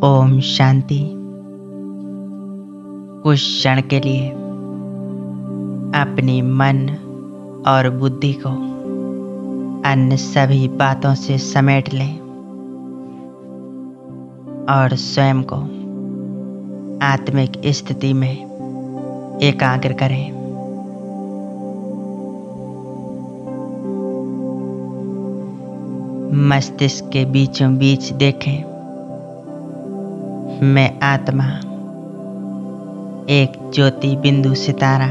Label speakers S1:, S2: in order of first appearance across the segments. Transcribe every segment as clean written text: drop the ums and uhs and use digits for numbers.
S1: ओम शांति। कुछ क्षण के लिए अपनी मन और बुद्धि को अन्य सभी बातों से समेट लें और स्वयं को आत्मिक स्थिति में एकाग्र करें। मस्तिष्क के बीचों बीच देखें, मैं आत्मा एक ज्योति बिंदु सितारा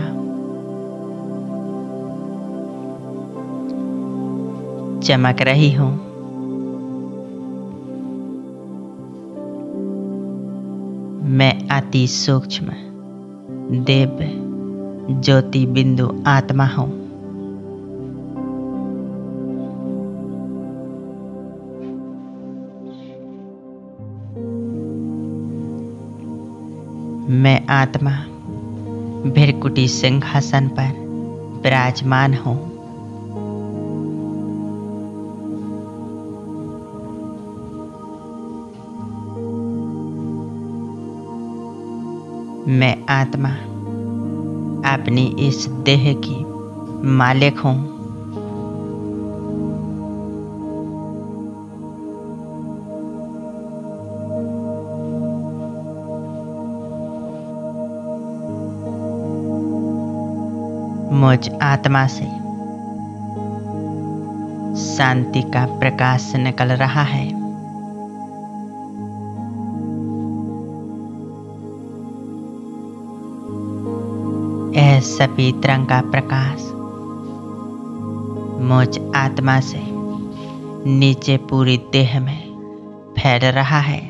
S1: चमक रही हूं। मैं अति सूक्ष्म दिव्य ज्योति बिंदु आत्मा हूं। मैं आत्मा भृकुटी सिंहासन पर विराजमान हूं। मैं आत्मा अपनी इस देह की मालिक हूं। मुझ आत्मा से शांति का प्रकाश निकल रहा है। यह सफेद रंग का प्रकाश मुझ आत्मा से नीचे पूरी देह में फैल रहा है।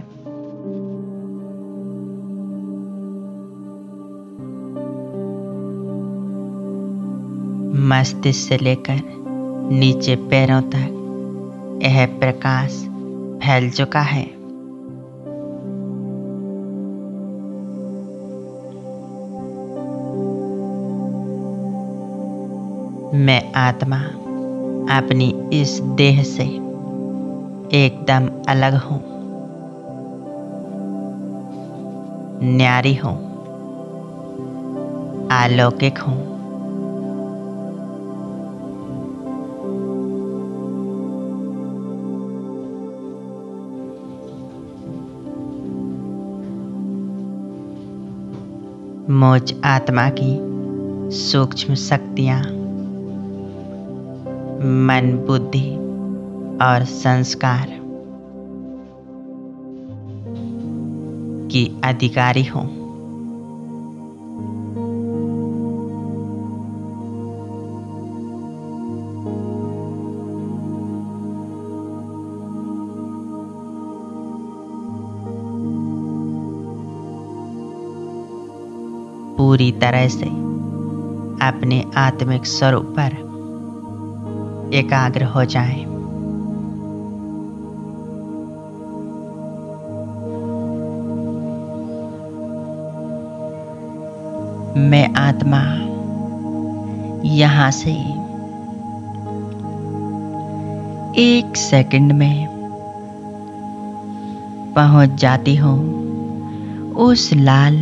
S1: मस्तिष्क से लेकर नीचे पैरों तक यह प्रकाश फैल चुका है। मैं आत्मा अपनी इस देह से एकदम अलग हूं, न्यारी हूं, अलौकिक हूं। मुझ आत्मा की सूक्ष्म शक्तियां मन, बुद्धि और संस्कार की अधिकारी हूं। पूरी तरह से अपने आत्मिक स्वरूप पर एकाग्र हो जाएं। मैं आत्मा यहां से 1 सेकंड में पहुंच जाती हूं उस लाल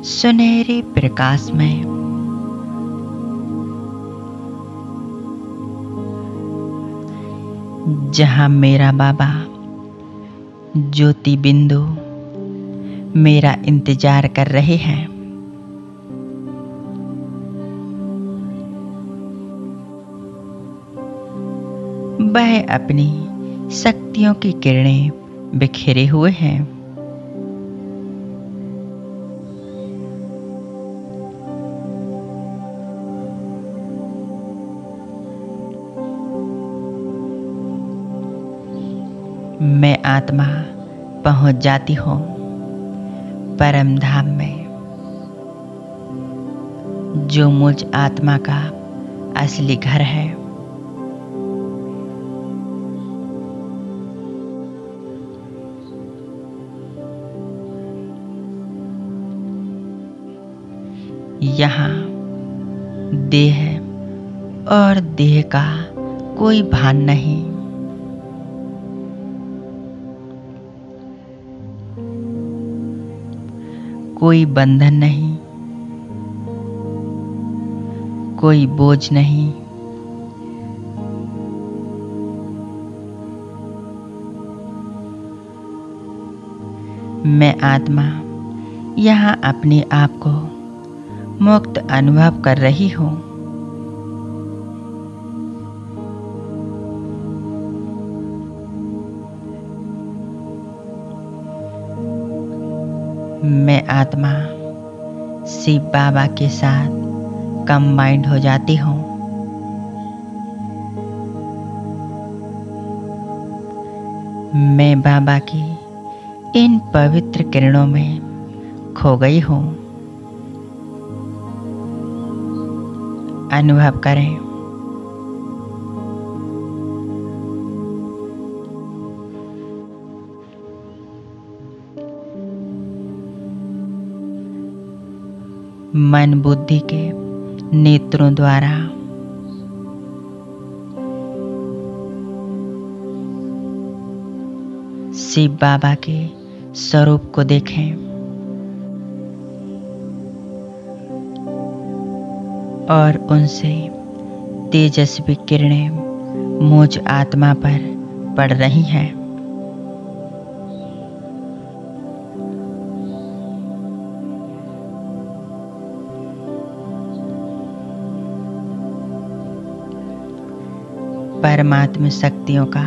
S1: सुनहरे प्रकाश में। जहां मेरा बाबा ज्योति बिंदु मेरा इंतजार कर रहे हैं। वह अपनी शक्तियों की किरणें बिखेरे हुए हैं। मैं आत्मा पहुंच जाती हूं परम धाम में, जो मुझ आत्मा का असली घर है। यहाँ देह और देह का कोई भान नहीं। कोई बंधन नहीं, कोई बोझ नहीं। मैं आत्मा यहाँ अपने आप को मुक्त अनुभव कर रही हूँ। मैं आत्मा शिव बाबा के साथ कंबाइंड हो जाती हूँ। मैं बाबा की इन पवित्र किरणों में खो गई हूँ। अनुभव करें। मन बुद्धि के नेत्रों द्वारा शिव बाबा के स्वरूप को देखें और उनसे तेजस्वी किरणें मुझ आत्मा पर पड़ रही हैं। परमात्मा शक्तियों का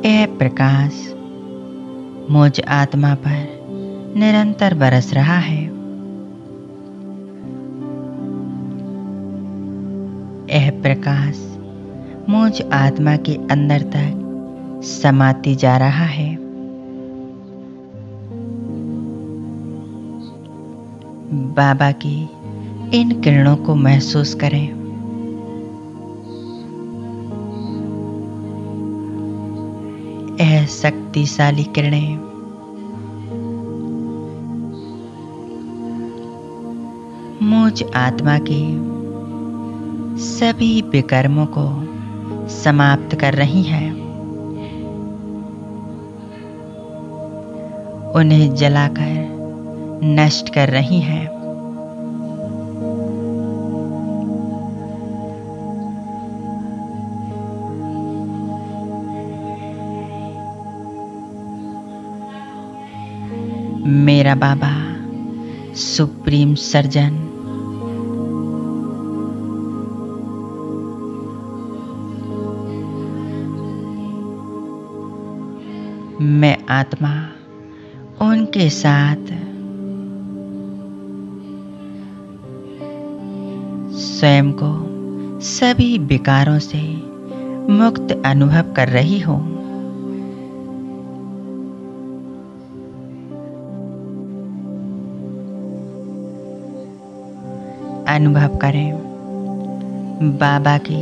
S1: यह प्रकाश मुझ आत्मा पर निरंतर बरस रहा है। यह प्रकाश मुझ आत्मा के अंदर तक समाती जा रहा है। बाबा की इन किरणों को महसूस करें। यह शक्तिशाली किरणें मुझ आत्मा के सभी विकर्मों को समाप्त कर रही हैं। उन्हें जलाकर नष्ट कर रही हैं। मेरा बाबा सुप्रीम सर्जन मैं आत्मा उनके साथ स्वयं को सभी विकारों से मुक्त अनुभव कर रही हूँ। अनुभव करें बाबा की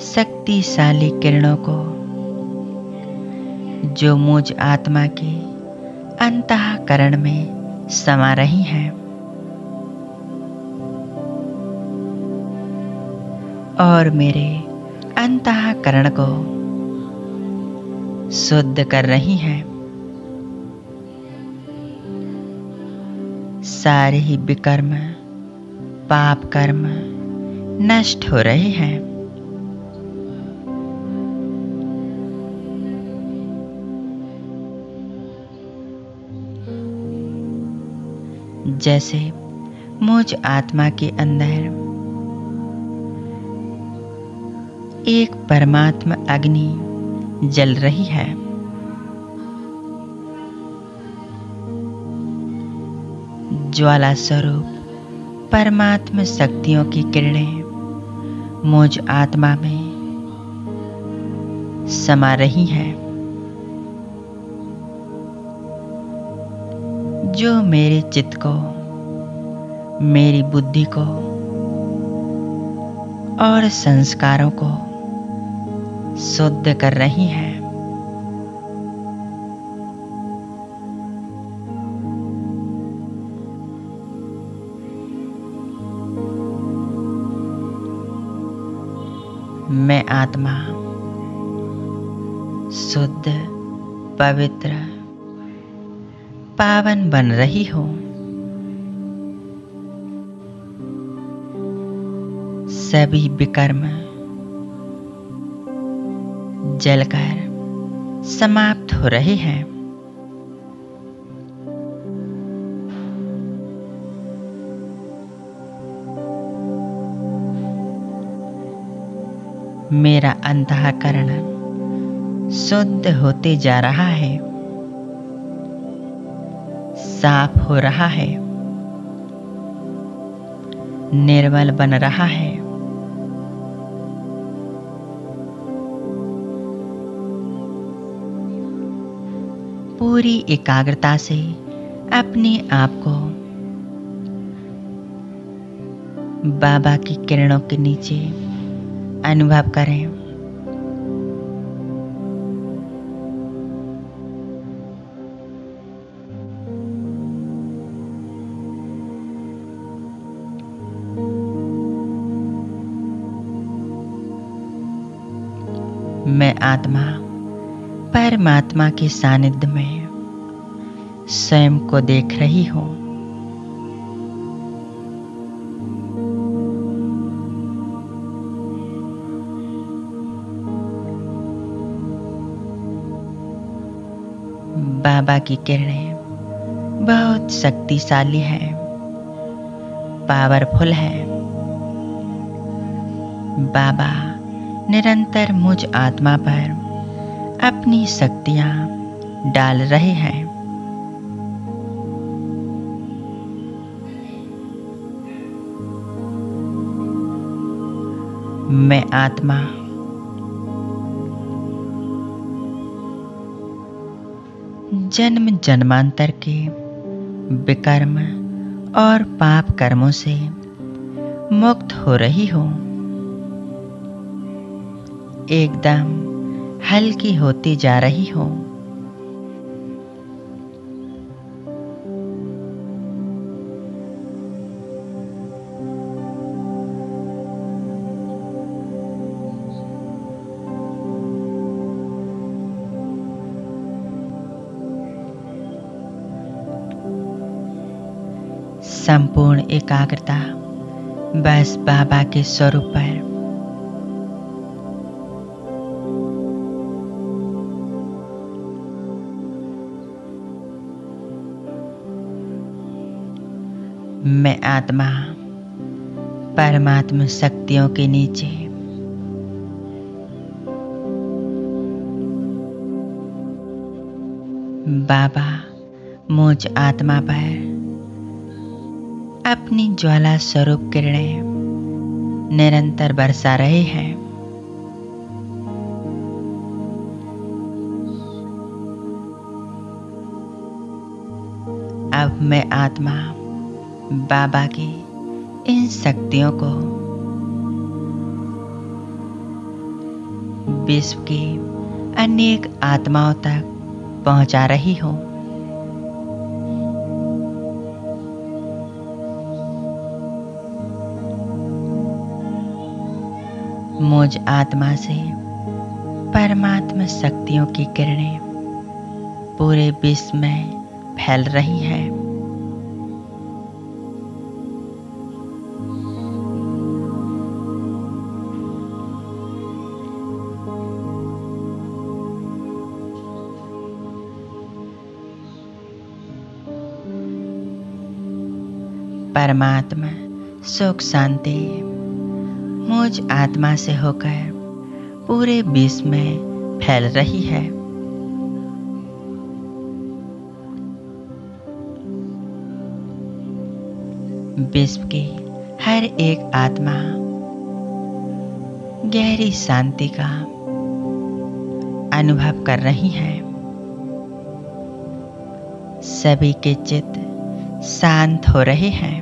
S1: शक्तिशाली किरणों को जो मुझ आत्मा के अंतःकरण में समा रही हैं और मेरे अंतःकरण को शुद्ध कर रही हैं। सारे ही विकर्म पाप कर्म नष्ट हो रहे हैं। जैसे मुझ आत्मा के अंदर एक परमात्मा अग्नि जल रही है। ज्वाला स्वरूप परमात्मा शक्तियों की किरणें मुझ आत्मा में समा रही हैं, जो मेरे चित्त को, मेरी बुद्धि को और संस्कारों को शुद्ध कर रही हैं। मैं आत्मा शुद्ध, पवित्र, पावन बन रही हूँ। सभी विकर्म जलकर समाप्त हो रहे हैं। मेरा अंतःकरण शुद्ध होते जा रहा है, साफ हो रहा है, निर्मल बन रहा है। पूरी एकाग्रता से अपने आप को बाबा की किरणों के नीचे अनुभव करें। मैं आत्मा परमात्मा के सानिध्य में स्वयं को देख रही हूँ। बाबा की किरणें बहुत शक्तिशाली है, पावरफुल है। बाबा निरंतर मुझ आत्मा पर अपनी शक्तियां डाल रहे हैं। मैं आत्मा जन्म जन्मांतर के विकर्म और पाप कर्मों से मुक्त हो रही हूँ। एकदम हल्की होती जा रही हूँ। संपूर्ण एकाग्रता बस बाबा के स्वरूप पर। मैं आत्मा परमात्मा शक्तियों के नीचे बाबा मुझ आत्मा पर अपनी ज्वाला स्वरूप किरणें निरंतर बरसा रहे हैं। अब मैं आत्मा बाबा की इन शक्तियों को विश्व की अनेक आत्माओं तक पहुंचा रही हूं। मुझ आत्मा से परमात्मा शक्तियों की किरणें पूरे विश्व में फैल रही हैं। परमात्मा सुख शांति मुझ आत्मा से होकर पूरे विश्व में फैल रही है। विश्व की हर एक आत्मा गहरी शांति का अनुभव कर रही है। सभी के चित्त शांत हो रहे हैं।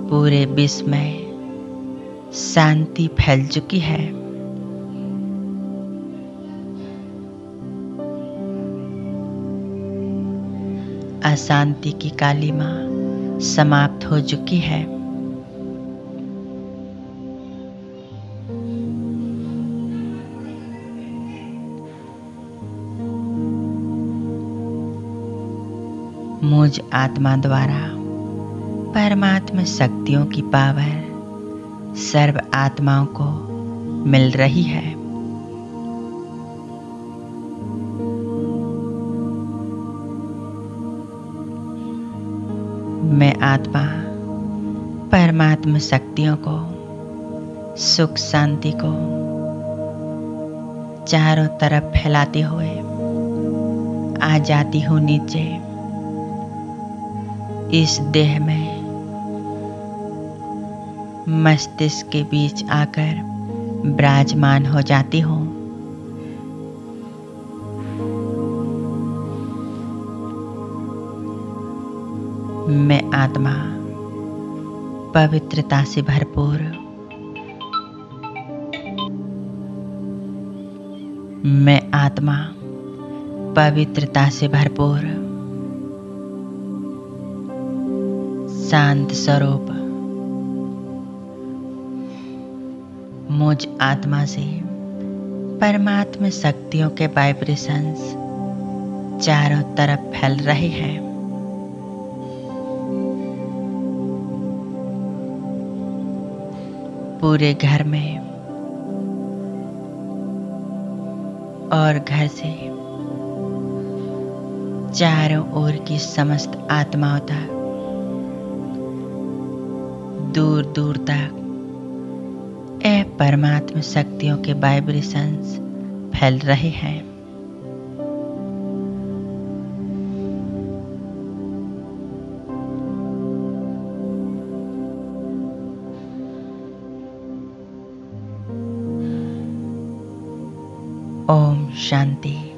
S1: पूरे विश्व में शांति फैल चुकी है। अशांति की कालिमा समाप्त हो चुकी है। मुझ आत्मा द्वारा परमात्मा शक्तियों की पावर सर्व आत्माओं को मिल रही है। मैं आत्मा परमात्मा शक्तियों को, सुख शांति को चारों तरफ फैलाते हुए आ जाती हूँ नीचे। इस देह में मस्तिष्क के बीच आकर विराजमान हो जाती हूँ। मैं आत्मा पवित्रता से भरपूर, मैं आत्मा पवित्रता से भरपूर शांत स्वरूप मुझ आत्मा से परमात्मा शक्तियों के वाइब्रेशंस चारों तरफ फैल रहे हैं। पूरे घर में और घर से चारों ओर की समस्त आत्माओं तक, दूर दूर तक परमात्मा शक्तियों के वाइब्रेशंस फैल रहे हैं। ओम शांति।